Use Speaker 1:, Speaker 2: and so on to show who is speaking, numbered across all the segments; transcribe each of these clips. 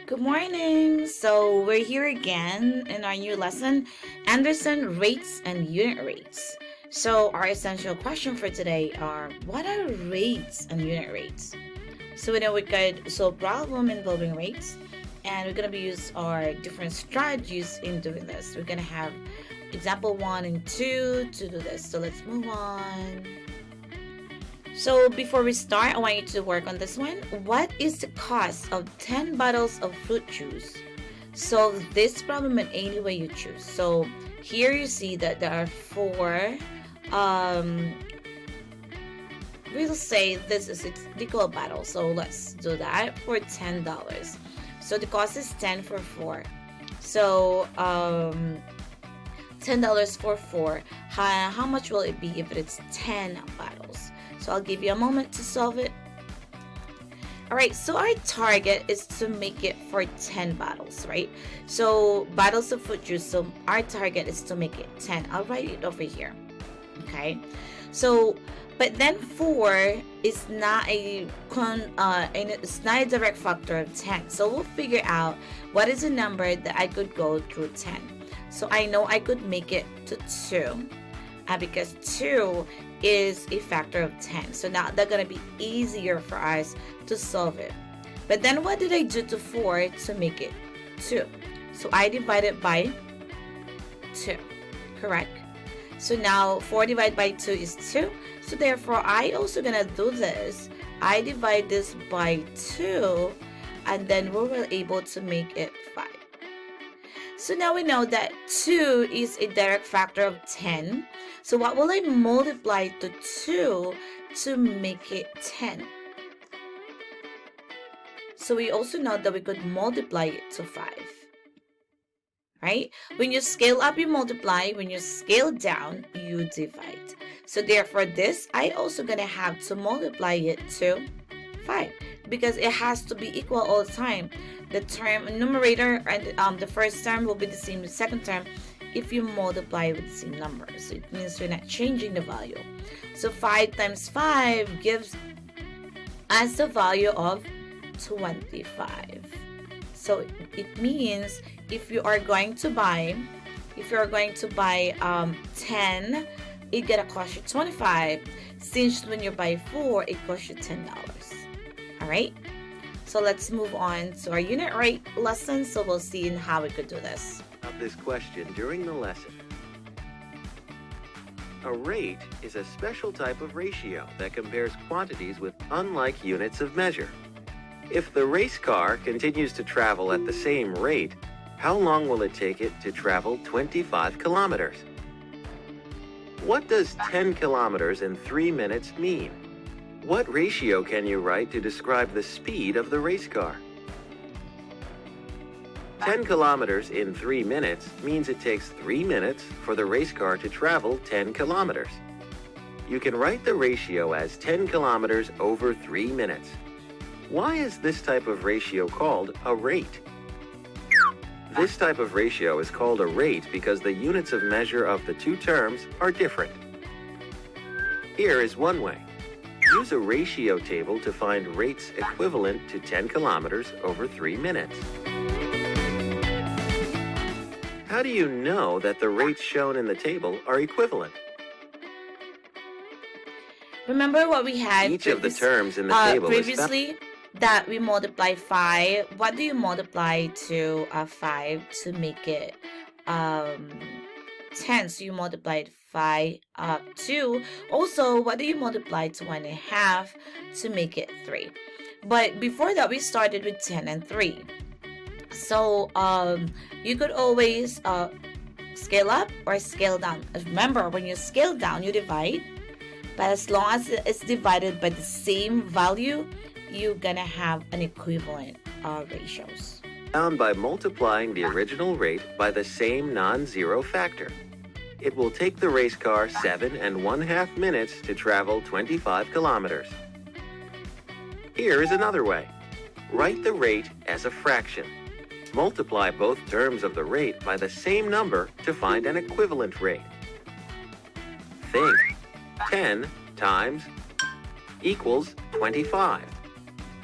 Speaker 1: Good morning. So we're here again in our new lesson, Anderson rates and unit rates. So our essential question for today are, what are rates and unit rates? So we know we could solve problem involving rates, and we're gonna be use our different strategies in doing this. We're gonna have example 1 and 2 to do this. So let's move on. So before we start, I want you to work on this one. What is the cost of 10 bottles of fruit juice? Solve this problem in any way you choose. So here you see that there are four. We'll say this is its equal bottle. So let's do that for $10. So the cost is 10 for 4. So $10 for 4. How much will it be if it's 10 bottles? So I'll give you a moment to solve it. Alright, so our target is to make it for 10 bottles, right? So bottles of fruit juice, so our target is to make it 10. I'll write it over here. Okay, so but then 4 is not it's not a direct factor of 10. So we'll figure out what is a number that I could go through 10. So I know I could make it to 2 because 2 is a factor of 10. So now that's going to be easier for us to solve it. But then what did I do to 4 to make it 2? So I divided by 2, correct? So now 4 divided by 2 is 2. So therefore, I also going to do this. I divide this by 2, and then we were able to make it 5. So now we know that 2 is a direct factor of 10. So what will I multiply to 2 to make it 10? So we also know that we could multiply it to 5. Right? When you scale up, you multiply. When you scale down, you divide. So therefore, this, I also going to have to multiply it to 5 because it has to be equal all the time. The term numerator and the first term will be the same as the second term if you multiply with the same number. So it means we're not changing the value. So 5 times 5 gives us the value of 25. So it means if you are going to buy 10, it's gonna cost you 25. Since when you buy 4, it costs you $10. All right. So let's move on to our unit rate lesson. So we'll see how we could do this.
Speaker 2: Of this question during the lesson. A rate is a special type of ratio that compares quantities with unlike units of measure. If the race car continues to travel at the same rate, how long will it take it to travel 25 kilometers? What does 10 kilometers in 3 minutes mean? What ratio can you write to describe the speed of the race car? 10 kilometers in 3 minutes means it takes 3 minutes for the race car to travel 10 kilometers. You can write the ratio as 10 kilometers over 3 minutes. Why is this type of ratio called a rate? This type of ratio is called a rate because the units of measure of the two terms are different. Here is one way. Use a ratio table to find rates equivalent to 10 kilometers over 3 minutes. How do you know that the rates shown in the table are equivalent?
Speaker 1: Remember what we had
Speaker 2: Each of the terms in the table
Speaker 1: previously that we multiply 5. What do you multiply to 5 to make it 10? So you multiplied 5 up 2. Also, what do you multiply to 1.5 to make it 3? But before that, we started with 10 and 3. So you could always scale up or scale down. Remember, when you scale down, you divide. But as long as it's divided by the same value, you're gonna have an equivalent ratios.
Speaker 2: Found by multiplying the original rate by the same non-zero factor. It will take the race car 7.5 minutes to travel 25 kilometers. Here is another way. Write the rate as a fraction. Multiply both terms of the rate by the same number to find an equivalent rate. Think. 10 times equals 25.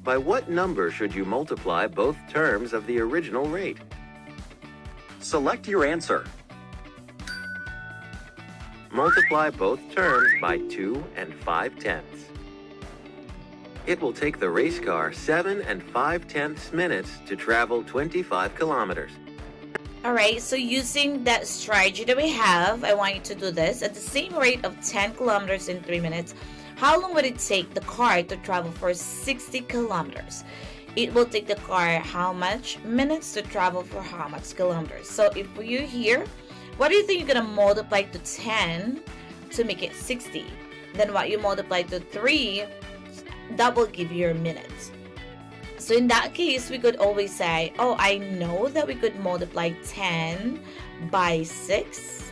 Speaker 2: By what number should you multiply both terms of the original rate?
Speaker 3: Select your answer.
Speaker 2: Multiply both terms by 2 and 5/10. It will take the race car 7 and 5/10 minutes to travel 25 kilometers.
Speaker 1: Alright, so using that strategy that we have, I want you to do this at the same rate of 10 kilometers in 3 minutes. How long would it take the car to travel for 60 kilometers? It will take the car how much minutes to travel for how much kilometers? So if you're here, what do you think you're going to multiply to 10 to make it 60? Then what you multiply to 3, that will give you your minutes. So in that case, we could always say, oh, I know that we could multiply 10 by 6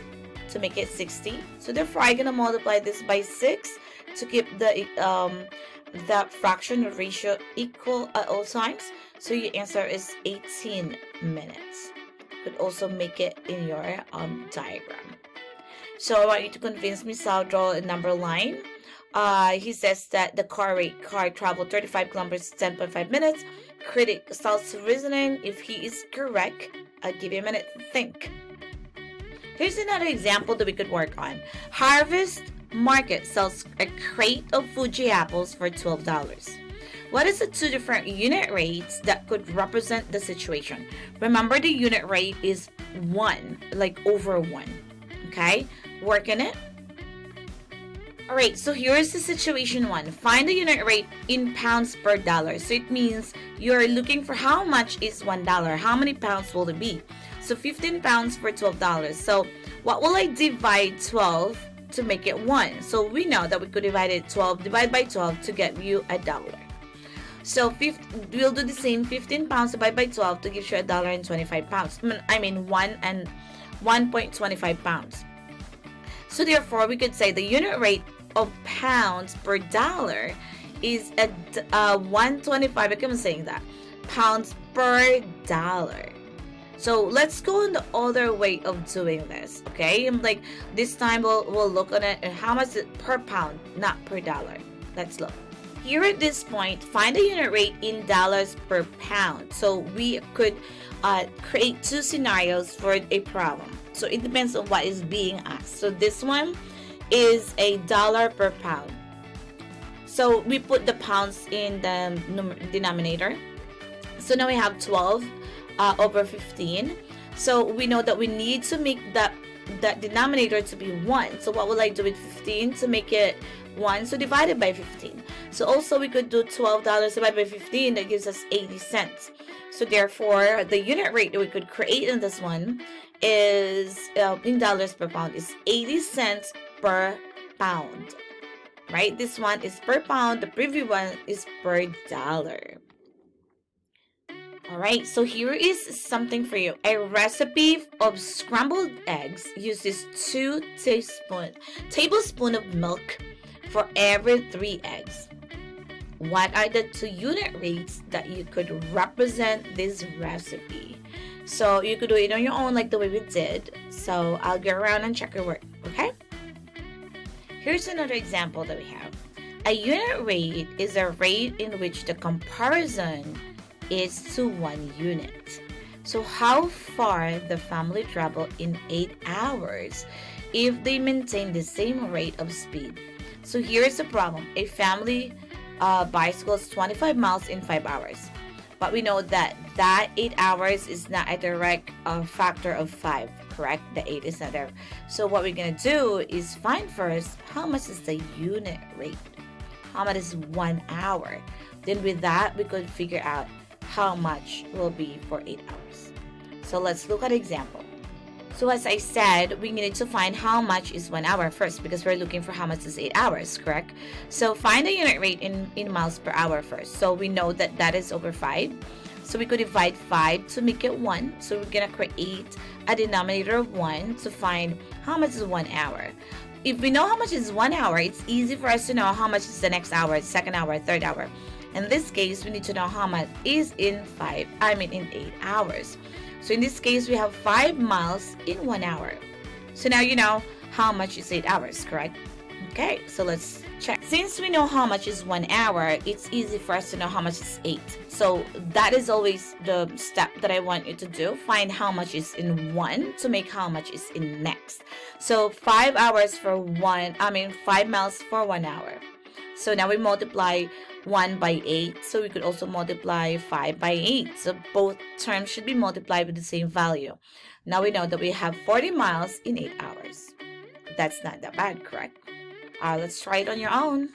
Speaker 1: to make it 60. So therefore, I'm going to multiply this by 6 to keep the fraction or ratio equal at all times. So your answer is 18 minutes. You could also make it in your diagram. So I want you to convince me, so I'll draw a number line. He says that the car traveled 35 kilometers 10.5 minutes. Critic starts reasoning. If he is correct, I'll give you a minute to think. Here's another example that we could work on. Harvest Market sells a crate of Fuji apples for $12. What is the two different unit rates that could represent the situation? Remember, the unit rate is 1, like over 1. Okay, work on it. Alright, so here's the situation 1. Find the unit rate in pounds per dollar. So it means you're looking for how much is $1. How many pounds will it be? So 15 pounds for $12. So what will I divide 12 to make it 1? So we know that we could divide it 12, divide by 12 to get you $1. So we'll do the same. 15 pounds divided by 12 to give you $1.25. I mean 1.25 pounds. So therefore, we could say the unit rate of pounds per dollar is at 125. I'm saying that pounds per dollar. So let's go in the other way of doing this. Okay, like this time we'll look at it and how much is it per pound, not per dollar. Let's look. Here at this point, find the unit rate in dollars per pound. So we could create two scenarios for a problem. So it depends on what is being asked. So this one is $1 per pound. So we put the pounds in the denominator. So now we have 12 over 15. So we know that we need to make that denominator to be 1. So what will I do with 15 to make it 1? So divide it by 15. So also we could do $12 divided by 15. That gives us 80 cents. So therefore, the unit rate that we could create in this one is in dollars per pound is 80 cents per pound. Right? This one is per pound. The previous one is per dollar. Alright, so here is something for you. A recipe of scrambled eggs uses 2 tablespoons of milk for every 3 eggs. What are the 2 unit rates that you could represent this recipe? So you could do it on your own like the way we did. So I'll go around and check your work, okay? Here's another example that we have. A unit rate is a rate in which the comparison is to 1 unit. So how far the family travel in 8 hours if they maintain the same rate of speed? So here's the problem. A family bicycles 25 miles in 5 hours. But we know that 8 hours is not a direct factor of 5, correct? The 8 is not there. So what we're going to do is find first how much is the unit rate. How much is 1 hour? Then with that, we could figure out how much will be for 8 hours. So let's look at an example. So as I said, we need to find how much is 1 hour first because we're looking for how much is 8 hours, correct? So find the unit rate in miles per hour first. So we know that that is over 5. So we could divide 5 to make it 1. So we're going to create a denominator of 1 to find how much is 1 hour. If we know how much is 1 hour, it's easy for us to know how much is the next hour, second hour, third hour. In this case, we need to know how much is in 8 hours. So in this case, we have 5 miles in 1 hour. So now you know how much is 8 hours, correct? Okay, so let's check. Since we know how much is 1 hour, it's easy for us to know how much is 8. So that is always the step that I want you to do. Find how much is in one to make how much is in next. So 5 hours for 5 miles for 1 hour. So now we multiply 1 by 8. So we could also multiply 5 by 8. So both terms should be multiplied with the same value. Now we know that we have 40 miles in 8 hours. That's not that bad, correct? Let's try it on your own.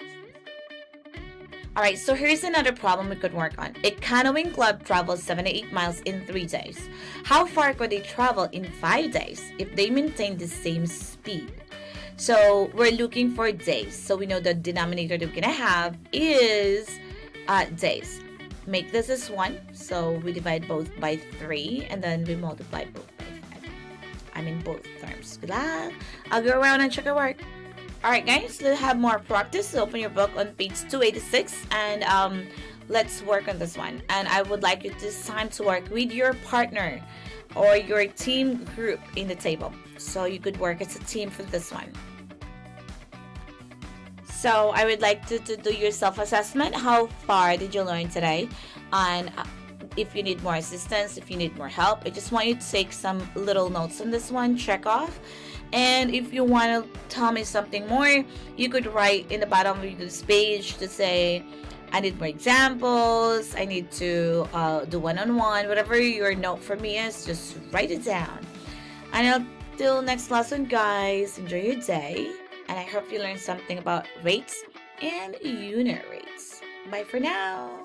Speaker 1: Alright, so here's another problem we could work on. A canoeing club travels 78 miles in 3 days. How far could they travel in 5 days if they maintain the same speed? So we're looking for days. So we know the denominator that we're going to have is days. Make this as 1. So we divide both by 3 and then we multiply both by 5. Both terms. Good luck. I'll go around and check your work. Alright guys, to have more practice, so open your book on page 286 and let's work on this one. And I would like you this time to work with your partner or your team group in the table. So you could work as a team for this one. So I would like to do your self-assessment. How far did you learn today? And if you need more assistance, if you need more help, I just want you to take some little notes on this one, check off. And if you want to tell me something more, you could write in the bottom of this page to say, I need more examples, I need to do one-on-one, whatever your note for me is, just write it down. And until next lesson, guys, enjoy your day. And I hope you learned something about rates and unit rates. Bye for now.